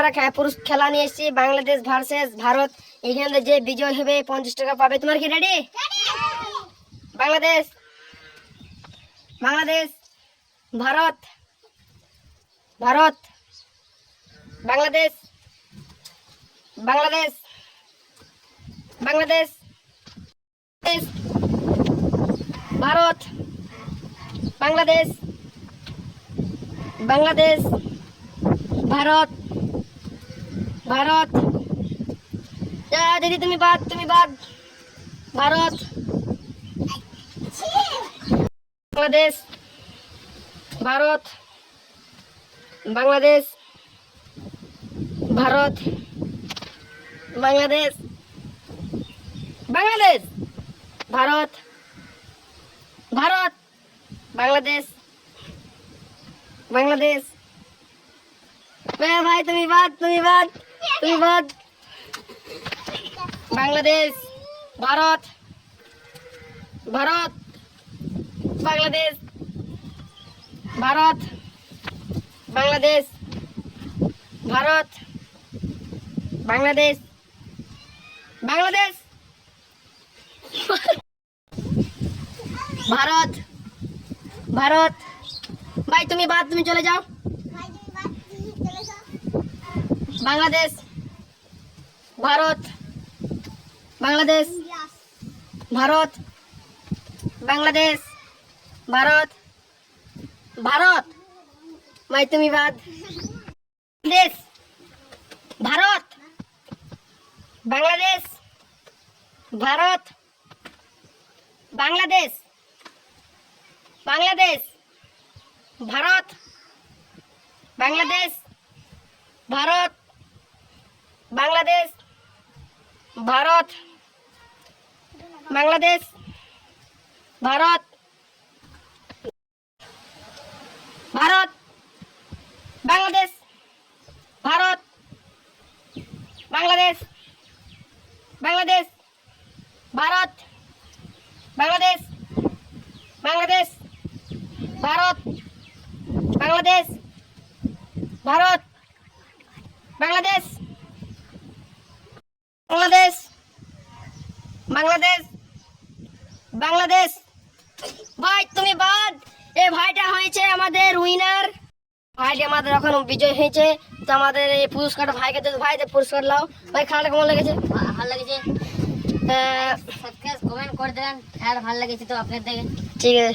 আমরা পুরুষ খেলা নিয়ে এসেছি, বাংলাদেশ ভার্সেস ভারত। এখানে যে বিজয় হবে 50 টাকা পাবে। তোমার কি রেডি? বাংলাদেশ, বাংলাদেশ, ভারত, ভারত, বাংলাদেশ, বাংলাদেশ, বাংলাদেশ, ভারত, বাংলাদেশ, বাংলাদেশ, ভারত, ভারত। দিদি তুমি বাদ, তুমি বাদ। ভারত, বাংলাদেশ, ভারত, বাংলাদেশ, ভারত, বাংলাদেশ, বাংলাদেশ, ভারত, ভারত, বাংলাদেশ, বাংলাদেশ। ভাই তুমি বাদ, তুমি বাদ, তুমি বাদ। বাংলাদেশ, ভারত, ভারত, বাংলাদেশ, ভারত, বাংলাদেশ, ভারত, বাংলাদেশ, বাংলাদেশ, ভারত, ভারত। ভাই তুমি বাদ, তুমি চলে যাও। বাংলাদেশ, ভারত, বাংলাদেশ, ভারত, বাংলাদেশ, ভারত, ভারত। ভাই তুমি বাদ। দেশ, ভারত, বাংলাদেশ, ভারত, বাংলাদেশ, বাংলাদেশ, ভারত, বাংলাদেশ, ভারত, বাংলাদেশ, ভারত, বাংলাদেশ, ভারত, ভারত, বাংলাদেশ, ভারত, বাংলাদেশ, বাংলাদেশ, ভারত, বাংলাদেশ, বাংলাদেশ, ভারত, বাংলাদেশ, ভারত, বাংলাদেশ, বাংলাদেশ, বাংলাদেশ, বাংলাদেশ। ভাই তুমি বাদ। এই ভাইটা হয়েছে আমাদের উইনার। ভাইটি আমাদের এখন বিজয় হয়েছে। তো আমাদের এই পুরস্কারটা ভাইকে দেবো। ভাই পুরস্কার লাও। ভাই খেলাটা কেমন লেগেছে? ভালো লেগেছে। সাবস্ক্রাইব কমেন্ট করে দেন। আর ভালো লেগেছে তো আপনার দেখে। ঠিক আছে।